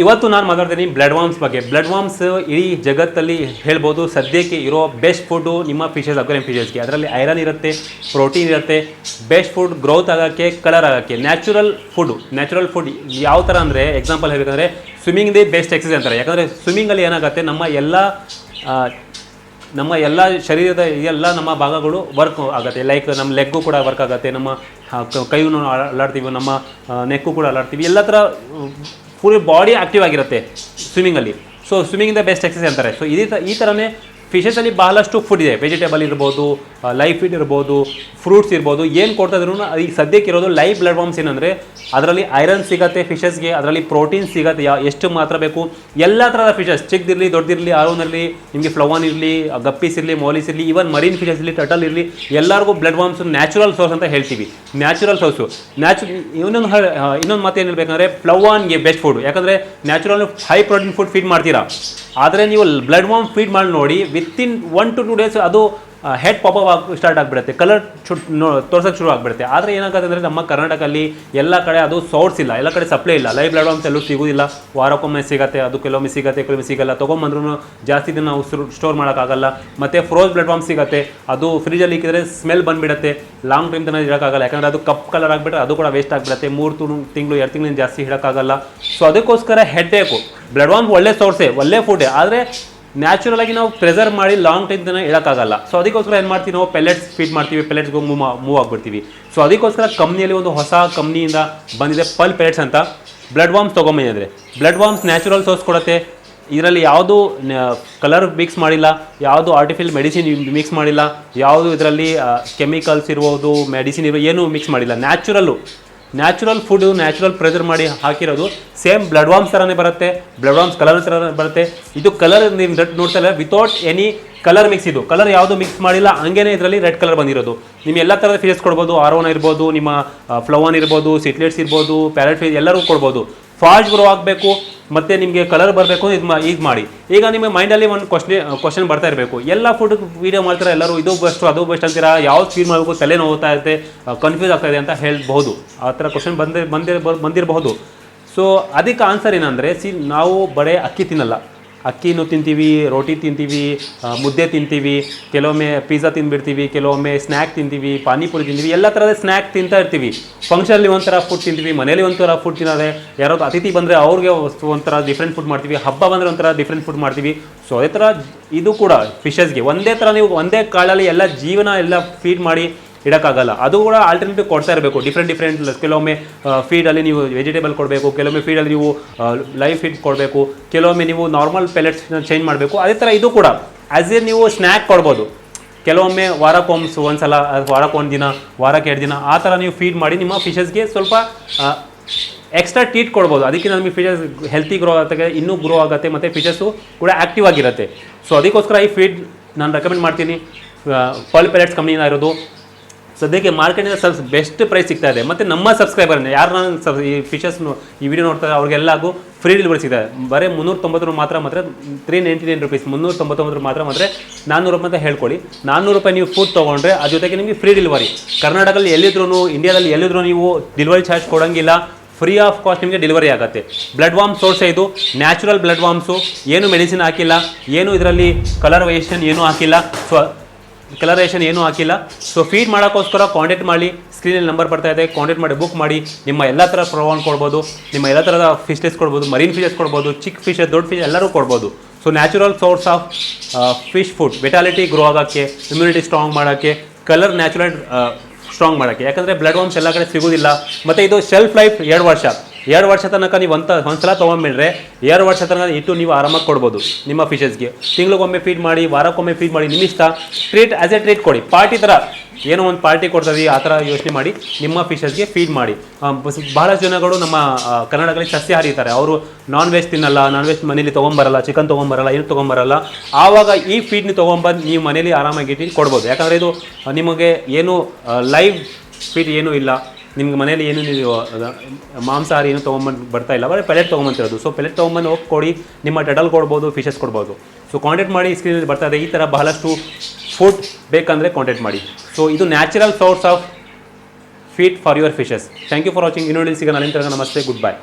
ಇವತ್ತು ನಾನು ಮಾತಾಡ್ತೀನಿ ಬ್ಲಡ್ ವಾರ್ಮ್ಸ್ ಬಗ್ಗೆ. ಬ್ಲಡ್ ವಾರ್ಮ್ಸ್ ಇಡೀ ಜಗತ್ತಲ್ಲಿ ಹೇಳ್ಬೋದು ಸದ್ಯಕ್ಕೆ ಇರೋ ಬೆಸ್ಟ್ ಫುಡ್ಡು ನಿಮ್ಮ ಫಿಶಸ್, ಅಕ್ವೇರಿಯಂ ಫಿಶಸ್ಗೆ. ಅದರಲ್ಲಿ ಐರನ್ ಇರುತ್ತೆ, ಪ್ರೋಟೀನ್ ಇರುತ್ತೆ. ಬೆಸ್ಟ್ ಫುಡ್ ಗ್ರೋತ್ ಆಗೋಕ್ಕೆ, ಕಲರ್ ಆಗೋಕ್ಕೆ, ನ್ಯಾಚುರಲ್ ಫುಡ್ ಯಾವ ಥರ ಅಂದರೆ, ಎಕ್ಸಾಂಪಲ್ ಹೇಳಬೇಕಂದ್ರೆ ಸ್ವಿಮ್ಮಿಂಗ್ ದೇ ಬೆಸ್ಟ್ ಎಕ್ಸಸೈಸ್ ಅಂತಾರೆ. ಯಾಕಂದರೆ ಸ್ವಿಮ್ಮಿಂಗಲ್ಲಿ ಏನಾಗುತ್ತೆ, ನಮ್ಮ ಎಲ್ಲ ಶರೀರದ ನಮ್ಮ ಭಾಗಗಳು ವರ್ಕ್ ಆಗುತ್ತೆ. ಲೈಕ್ ನಮ್ಮ ಲೆಗ್ಗು ಕೂಡ ವರ್ಕ್ ಆಗುತ್ತೆ, ನಮ್ಮ ಕೈಯೂ ಅಲ್ಲಾಡ್ತೀವಿ, ನಮ್ಮ ನೆಕ್ಕು ಕೂಡ ಅಲ್ಲಾಡ್ತೀವಿ, ಎಲ್ಲ ಥರ ಫುಲ್ ಬಾಡಿ ಆ್ಯಕ್ಟಿವ್ ಆಗಿರುತ್ತೆ ಸ್ವಿಮ್ಮಿಂಗಲ್ಲಿ. So swimming the best exercise ಅಂತಾರೆ. ಸೊ ಈ ಥರನೇ ಫಿಶಸಲ್ಲಿ ಬಹಳಷ್ಟು ಫುಡ್ ಇದೆ. ವೆಜಿಟೇಬಲ್ ಇರ್ಬೋದು, ಲೈವ್ ಫೀಡ್ ಇರ್ಬೋದು, ಫ್ರೂಟ್ಸ್ ಇರ್ಬೋದು. ಏನು ಕೊಡ್ತಾ ಇದ್ರು ಈಗ ಸದ್ಯಕ್ಕೆ ಇರೋದು ಲೈವ್ ಬ್ಲಡ್ ವಾರ್ಮ್ಸ್ ಏನಂದರೆ ಅದರಲ್ಲಿ ಐರನ್ ಸಿಗುತ್ತೆ ಫಿಶಸ್ಗೆ, ಅದರಲ್ಲಿ ಪ್ರೋಟೀನ್ ಸಿಗುತ್ತೆ ಎಷ್ಟು ಮಾತ್ರ ಬೇಕು. ಎಲ್ಲ ಥರದ ಫಿಶಸ್, ಚಿಕ್ಕದಿರಲಿ ದೊಡ್ಡದಿರಲಿ, ಆರೋನಿರಲಿ, ನಿಮಗೆ ಫ್ಲವನ್ ಇರಲಿ, ಗಪ್ಪೀಸ್ ಇರಲಿ, ಮೌಲೀಸ್ ಇರಲಿ, ಈವನ್ ಮರೀನ್ ಫಿಶಸ್ ಇರಲಿ, ಟಟಲ್ ಇರಲಿ, ಎಲ್ಲರಿಗೂ ಬ್ಲಡ್ ವಾರ್ಮ್ಸ್ ನ್ಯಾಚುರಲ್ ಸೋರ್ಸ್ ಅಂತ ಹೇಳ್ತೀವಿ. Natural source. ಇನ್ನೊಂದು ಮಾತು ಏನು ಹೇಳ್ಬೇಕಂದ್ರೆ ಫ್ಲವಾನ್ಗೆ ಬೆಸ್ಟ್ ಫುಡ್. ಯಾಕಂದರೆ natural high protein food feed ಮಾಡ್ತೀರಾ, ಆದರೆ ನೀವು ಬ್ಲಡ್ ವಾರ್ಮ್ ಫೀಡ್ ಮಾಡಿ ನೋಡಿ, ವಿತಿನ್ 1 to 2 days ಅದು ಹೆಡ್ ಪಾಪಪ್ ಸ್ಟಾರ್ಟ್ ಆಗಿಬಿಡುತ್ತೆ, ಕಲರ್ ತೋರ್ಸೋಕ್ಕೆ ಶುರು ಆಗಿಬಿಡುತ್ತೆ. ಆದರೆ ಏನಾಗುತ್ತೆ ಅಂದರೆ ನಮ್ಮ ಕರ್ನಾಟಕದಲ್ಲಿ ಎಲ್ಲ ಕಡೆ ಅದು ಸೋರ್ಸ್ ಇಲ್ಲ, ಎಲ್ಲ ಕಡೆ ಸಪ್ಲೈ ಇಲ್ಲ. ಲೈವ್ ಬ್ಲಡ್ ವಾರ್ಮ್ಸ್ ಎಲ್ಲೂ ಸಿಗೋದಿಲ್ಲ. ವಾರಕ್ಕೊಮ್ಮೆ ಸಿಗುತ್ತೆ, ಅದು ಕೆಲವೊಮ್ಮೆ ಸಿಗುತ್ತೆ, ಕೆಲವೊಮ್ಮೆ ಸಿಗಲ್ಲ. ತೊಗೊಂಬಂದ್ರೂ ಜಾಸ್ತಿ ದಿನ ನಾವು ಸ್ಟೋರ್ ಮಾಡೋಕ್ಕಾಗಲ್ಲ. ಮತ್ತು ಫ್ರೋಸ್ ಬ್ಲಡ್ ವಾರ್ಮ್ ಸಿಗುತ್ತೆ, ಅದು ಫ್ರಿಜಲ್ಲಿ ಇಕ್ಕಿದ್ರೆ ಸ್ಮೆಲ್ ಬಂದುಬಿಡುತ್ತೆ, ಲಾಂಗ್ ಟೈಮ್ ತನಕ ಇಡೋಕ್ಕಾಗಲ್ಲ. ಯಾಕಂದರೆ ಅದು ಕಪ್ ಕಲರ್ ಆಗಿಬಿಟ್ರೆ ಅದು ಕೂಡ ವೇಸ್ಟ್ ಆಗಿಬಿಡುತ್ತೆ. 3 ತಿಂಗಳು 2 ತಿಂಗಳಿಂದ ಜಾಸ್ತಿ ಇಡೋಕ್ಕಾಗಲ್ಲ. ಸೊ ಅದಕ್ಕೋಸ್ಕರ ಹೆಡ್ಡೇಕು. ಬ್ಲಡ್ ವಾರ್ಮ್ ಒಳ್ಳೆ ಸೋರ್ಸೇ, ಒಳ್ಳೆ ಫುಡ್ಡೇ, ಆದರೆ ನ್ಯಾಚುರಲ್ ಆಗಿ ನಾವು ಪ್ರೆಸರ್ ಮಾಡಿ ಲಾಂಗ್ ಟೈಮ್ ತನಕ ಇಡೋಕ್ಕಾಗಲ್ಲ. ಸೊ ಅದಕ್ಕೋಸ್ಕರ ಏನು ಮಾಡ್ತೀವಿ, ನಾವು ಪೆಲೆಟ್ಸ್ ಫೀಡ್ ಮಾಡ್ತೀವಿ, ಪೆಲೆಟ್ಸ್ಗೆ ಮೂವ್ ಆಗಿಬಿಡ್ತೀವಿ. ಸೊ ಅದಕ್ಕೋಸ್ಕರ ಕಂಪ್ನಿಯಲ್ಲಿ ಒಂದು ಹೊಸ ಕಂಪ್ನಿಯಿಂದ ಬಂದಿದೆ ಪಲ್ ಪೆಲೆಟ್ಸ್ ಅಂತ. ಬ್ಲಡ್ ವಾರ್ಮ್ಸ್ ತೊಗೊಂಬಂದಿದ್ರೆ ಬ್ಲಡ್ ವಾರ್ಮ್ಸ್ ನ್ಯಾಚುರಲ್ ಸೋರ್ಸ್ ಕೊಡುತ್ತೆ. ಇದರಲ್ಲಿ ಯಾವುದು ಕಲರ್ ಮಿಕ್ಸ್ ಮಾಡಿಲ್ಲ, ಯಾವುದು ಆರ್ಟಿಫಿಷಿಯಲ್ ಮೆಡಿಸಿನ್ ಮಿಕ್ಸ್ ಮಾಡಿಲ್ಲ, ಯಾವುದು ಇದರಲ್ಲಿ ಕೆಮಿಕಲ್ಸ್ ಇರ್ಬೋದು, ಮೆಡಿಸಿನ್ ಇರ್ಬೋದು, ಏನೂ ಮಿಕ್ಸ್ ಮಾಡಿಲ್ಲ. ನ್ಯಾಚುರಲ್ ಫುಡ್ಡು, ನ್ಯಾಚುರಲ್ ಪ್ರೆಸರ್ ಮಾಡಿ ಹಾಕಿರೋದು. ಸೇಮ್ ಬ್ಲಡ್ ವಾರ್ಮ್ಸ್ ಥರನೇ ಬರುತ್ತೆ, ಬ್ಲಡ್ ವಾರ್ಮ್ಸ್ ಕಲರ್ ಥರ ಬರುತ್ತೆ. ಇದು ಕಲರ್ ನೀವು ನೋಡ್ತಾ ಇಲ್ಲ, ವಿತೌಟ್ ಎನಿ ಕಲರ್ ಮಿಕ್ಸ್. ಇದು ಕಲರ್ ಯಾವುದು ಮಿಕ್ಸ್ ಮಾಡಿಲ್ಲ, ಹಂಗೇನೆ ಇದರಲ್ಲಿ ರೆಡ್ ಕಲರ್ ಬಂದಿರೋದು. ನಿಮಗೆ ಎಲ್ಲ ಥರದ ಫಿಶಸ್ ಕೊಡ್ಬೋದು. ಆರೋನ ಇರ್ಬೋದು, ನಿಮ್ಮ ಫ್ಲವನ್ ಇರ್ಬೋದು, ಸಿಟ್ಲೆಟ್ಸ್ ಇರ್ಬೋದು, ಪ್ಯಾರೆಟ್ ಫಿಶ್ ಎಲ್ಲರೂ ಕೊಡ್ಬೋದು. ಫಾಸ್ಟ್ ಗ್ರೋ ಆಗಬೇಕು ಮತ್ತು ನಿಮಗೆ ಕಲರ್ ಬರಬೇಕು ಈಗ ಮಾಡಿ. ಈಗ ನಿಮ್ಮ ಮೈಂಡಲ್ಲಿ ಒಂದು ಕ್ವಶನ್ ಬರ್ತಾ ಇರಬೇಕು, ಎಲ್ಲ ಫುಡ್ ವೀಡಿಯೋ ಮಾಡ್ತಾರೆ ಎಲ್ಲರೂ, ಇದು ಬೆಸ್ಟ್ ಅದು ಬೆಸ್ಟ್ ಅಂತೀರಾ, ಯಾವ್ದು ಫೀಲ್ ಮಾಡಬೇಕು, ತಲೆ ನೋವ್ತಾ ಇರುತ್ತೆ, ಕನ್ಫ್ಯೂಸ್ ಆಗ್ತಾ ಇದೆ ಅಂತ ಹೇಳ್ಬಹುದು. ಆ ಥರ ಕ್ವಶನ್ ಬಂದಿರಬಹುದು. ಸೊ ಅದಕ್ಕೆ ಆನ್ಸರ್ ಏನಂದರೆ, ನಾವು ಬರೀ ಅಕ್ಕಿ ತಿನ್ನಲ್ಲ, ಅಕ್ಕಿನೂ ತಿಂತೀವಿ, ರೋಟಿ ತಿಂತೀವಿ, ಮುದ್ದೆ ತಿಂತೀವಿ, ಕೆಲವೊಮ್ಮೆ ಪಿಜ್ಜಾ ತಿಂದುಬಿಡ್ತೀವಿ, ಕೆಲವೊಮ್ಮೆ ಸ್ನ್ಯಾಕ್ ತಿಂತೀವಿ, ಪಾನಿಪುರಿ ತಿಂತೀವಿ, ಎಲ್ಲ ಥರದ ಸ್ನ್ಯಾಕ್ ತಿಂತಾ ಇರ್ತೀವಿ. ಫಂಕ್ಷನಲ್ಲಿ ಒಂಥರ ಫುಡ್ ತಿಂತೀವಿ, ಮನೇಲಿ ಒಂಥರ ಫುಡ್ ತಿನ್ನೋದೆ, ಯಾರಾದ್ರು ಅತಿಥಿ ಬಂದರೆ ಅವ್ರಿಗೆ ಒಂಥರ ಡಿಫ್ರೆಂಟ್ ಫುಡ್ ಮಾಡ್ತೀವಿ, ಹಬ್ಬ ಬಂದರೆ ಒಂಥರ ಡಿಫ್ರೆಂಟ್ ಫುಡ್ ಮಾಡ್ತೀವಿ. ಸೊ ಅದೇ ಥರ ಇದು ಕೂಡ ಫಿಶಸ್ಗೆ ಒಂದೇ ಥರ ನೀವು ಒಂದೇ ಕಾಳಲ್ಲಿ ಎಲ್ಲ ಜೀವನ ಎಲ್ಲ ಫೀಡ್ ಮಾಡಿ ಇಡೋಕ್ಕಾಗಲ್ಲ. ಅದು ಕೂಡ ಆಲ್ಟರ್ನೇಟಿವ್ ಕೊಡ್ತಾ ಇರಬೇಕು, ಡಿಫ್ರೆಂಟ್. ಕೆಲವೊಮ್ಮೆ ಫೀಡಲ್ಲಿ ನೀವು ವೆಜಿಟೇಬಲ್ ಕೊಡಬೇಕು, ಕೆಲವೊಮ್ಮೆ ಫೀಡಲ್ಲಿ ನೀವು ಲೈವ್ ಫೀಡ್ ಕೊಡಬೇಕು, ಕೆಲವೊಮ್ಮೆ ನೀವು ನಾರ್ಮಲ್ ಪೆಲೆಟ್ಸ್ನ ಚೇಂಜ್ ಮಾಡಬೇಕು. ಅದೇ ಥರ ಇದು ಕೂಡ ಆ್ಯಸ್ ಎ ನೀವು ಸ್ನ್ಯಾಕ್ ಕೊಡ್ಬೋದು. ಕೆಲವೊಮ್ಮೆ ಒಂದ್ಸಲ, ವಾರಕ್ಕೆ 1 ದಿನ, ವಾರಕ್ಕೆ 2 ದಿನ, ಆ ಥರ ನೀವು ಫೀಡ್ ಮಾಡಿ ನಿಮ್ಮ ಫಿಶಸ್ಗೆ ಸ್ವಲ್ಪ ಎಕ್ಸ್ಟ್ರಾ ಟ್ರೀಟ್ ಕೊಡ್ಬೋದು. ಅದಕ್ಕೆ ನಮಗೆ ಫಿಶಸ್ ಹೆಲ್ತಿ ಗ್ರೋ ಆಗುತ್ತೆ, ಇನ್ನೂ ಗ್ರೋ ಆಗುತ್ತೆ, ಮತ್ತು ಫಿಶಸ್ಸು ಕೂಡ ಆ್ಯಕ್ಟಿವ್ ಆಗಿರುತ್ತೆ. ಸೊ ಅದಕ್ಕೋಸ್ಕರ ಈ ಫೀಡ್ ನಾನು ರೆಕಮೆಂಡ್ ಮಾಡ್ತೀನಿ. ಪಲ್ ಪೆಲೆಟ್ಸ್ ಕಂಪ್ನಿಯಿಂದ ಇರೋದು. ಸದ್ಯಕ್ಕೆ ಮಾರ್ಕೆಟಿಂದ ಸ್ವಲ್ಪ ಬೆಸ್ಟ್ ಪ್ರೈಸ್ ಸಿಗ್ತಾ ಇದೆ. ಮತ್ತು ನಮ್ಮ ಸಬ್ಸ್ಕ್ರೈಬರ್ ಯಾರು ನಾನು ಈ ಫಿಶಸ್ನು ಈ ವಿಡಿಯೋ ನೋಡ್ತಾರೆ ಅವ್ರಿಗೆಲ್ಲರಿಗೂ ಫ್ರೀ ಡೆಲಿವರಿ ಸಿಗ್ತದೆ. ಬರೀ 390 ಮಾತ್ರ 399 ರುಪೀಸ್, 399 ಮಾತ್ರ 400 ರೂಪಾಯಿ ಅಂತ ಹೇಳ್ಕೊಳ್ಳಿ. 400 ರೂಪಾಯಿ ನೀವು ಫುಡ್ ತೊಗೊಂಡ್ರೆ ಅದ್ರ ಜೊತೆಗೆ ನಿಮಗೆ ಫ್ರೀ ಡೆಲಿವರಿ. ಕರ್ನಾಟಕದಲ್ಲಿ ಎಲ್ಲಿದ್ರೂ, ಇಂಡಿಯಾದಲ್ಲಿ ಎಲ್ಲಿದ್ರೂ ನೀವು ಡೆಲಿವರಿ ಚಾರ್ಜ್ ಕೊಡೋಂಗಿಲ್ಲ, ಫ್ರೀ ಆಫ್ ಕಾಸ್ಟ್ ನಿಮಗೆ ಡೆಲಿವರಿ ಆಗುತ್ತೆ. ಬ್ಲಡ್ ವಾರ್ಮ್ ಸೋರ್ಸ್ ಇದು, ನ್ಯಾಚುರಲ್ ಬ್ಲಡ್ ವಾರ್ಮ್ಸು, ಏನು ಮೆಡಿಸಿನ್ ಹಾಕಿಲ್ಲ, ಏನು ಇದರಲ್ಲಿ ಕಲರೇಷನ್ ಏನೂ ಹಾಕಿಲ್ಲ. ಸೊ ಫೀಡ್ ಮಾಡೋಕ್ಕೋಸ್ಕರ ಕಾಂಟ್ಯಾಕ್ಟ್ ಮಾಡಿ, ಸ್ಕ್ರೀನಲ್ಲಿ ನಂಬರ್ ಬರ್ತಾ ಇದೆ, ಕಾಂಟ್ಯಾಕ್ಟ್ ಮಾಡಿ ಬುಕ್ ಮಾಡಿ. ನಿಮ್ಮ ಎಲ್ಲ ಥರ ಪ್ರೊವೈಡ್ ಕೊಡ್ಬೋದು, ನಿಮ್ಮ ಎಲ್ಲ ಥರದ ಫಿಶಸ್ ಕೊಡ್ಬೋದು, ಮರೀನ್ ಫಿಶಸ್ ಕೊಡ್ಬೋದು, ಚಿಕ್ಕ ಫಿಶಸ್, ದೊಡ್ಡ ಫಿಶ್ ಎಲ್ಲರೂ ಕೊಡ್ಬೋದು. So natural source of fish food, vitality grow ಆಗೋಕ್ಕೆ, ಇಮ್ಯುನಿಟಿ ಸ್ಟ್ರಾಂಗ್ ಮಾಡೋಕ್ಕೆ, ಕಲರ್ ನ್ಯಾಚುರಲ್ ಸ್ಟ್ರಾಂಗ್ ಮಾಡೋಕ್ಕೆ. ಯಾಕಂದರೆ ಬ್ಲಡ್ ವಾರ್ಮ್ಸ್ ಎಲ್ಲ ಕಡೆ ಸಿಗೋದಿಲ್ಲ. ಮತ್ತು ಇದು ಶೆಲ್ಫ್ ಲೈಫ್ 2 ವರ್ಷ ತನಕ ನೀವು ಒಂದ್ಸಲ ತೊಗೊಂಡ್ಬಿಟ್ರೆ 2 ವರ್ಷ ತನಕ ಇಟ್ಟು ನೀವು ಆರಾಮಾಗಿ ಕೊಡ್ಬೋದು ನಿಮ್ಮ ಫಿಶಸ್ಗೆ. ತಿಂಗಳಿಗೊಮ್ಮೆ ಫೀಡ್ ಮಾಡಿ, ವಾರಕ್ಕೊಮ್ಮೆ ಫೀಡ್ ಮಾಡಿ, ನಿಮ್ಮ ಇಷ್ಟ. ಆ್ಯಸ್ ಎ ಟ್ರೀಟ್ ಕೊಡಿ, ಪಾರ್ಟಿ ಥರ ಏನೋ ಒಂದು ಪಾರ್ಟಿ ಕೊಡ್ತೀವಿ ಆ ಥರ ಯೋಚನೆ ಮಾಡಿ ನಿಮ್ಮ ಫಿಶಸ್ಗೆ ಫೀಡ್ ಮಾಡಿ. ಬಹಳಷ್ಟು ಜನಗಳು ನಮ್ಮ ಕರ್ನಾಟಕದಲ್ಲಿ ಸಸ್ಯಾಹಾರಿ ಇರ್ತಾರೆ, ಅವರು ನಾನ್ ವೆಜ್ ತಿನ್ನಲ್ಲ, ನಾನ್ ವೆಜ್ ಮನೇಲಿ ತೊಗೊಂಬರಲ್ಲ, ಚಿಕನ್ ತೊಗೊಂಬರಲ್ಲ, ಏನು ತೊಗೊಂಬರಲ್ಲ. ಆವಾಗ ಈ ಫೀಡ್ನ ತೊಗೊಂಬಂದು ನೀವು ಮನೇಲಿ ಆರಾಮಾಗಿ ಇಟ್ಟು ಕೊಡ್ಬೋದು. ಯಾಕಂದರೆ ಇದು ನಿಮಗೆ ಏನು ಲೈವ್ ಫೀಡ್ ಏನೂ ಇಲ್ಲ, ನಿಮ್ಗೆ ಮನೇಲಿ ಏನು ನೀವು ಮಾಂಸಾಹಾರಿ ಏನು ತೊಗೊಂಬಂದು ಬರ್ತಾ ಇಲ್ಲ, ಬರೀ ಪೆಲೆಟ್ ತೊಗೊಂಬಂತಿರೋದು. ಸೊ ಪೆಲೆಟ್ ತೊಗೊಂಬಂದು ಹೋಗಿ ಕೊಡಿ, ನಿಮ್ಮ ಟಟಲ್ ಕೊಡ್ಬೋದು, ಫಿಶಸ್ ಕೊಡ್ಬೋದು. ಸೊ ಕಾಂಟ್ಯಾಕ್ಟ್ ಮಾಡಿ, ಸ್ಕ್ರೀನಲ್ಲಿ ಬರ್ತಾ ಇದೆ. ಈ ಥರ ಬಹಳಷ್ಟು ಫುಡ್ ಬೇಕಂದರೆ ಕಾಂಟ್ಯಾಕ್ಟ್ ಮಾಡಿ. ಸೊ ಇದು natural source of feed for your fishes. Thank you for watching. ಇನ್ನೊಂದು ಸಿಗೋಣ. ನಮಸ್ತೆ, ಗುಡ್ ಬೈ.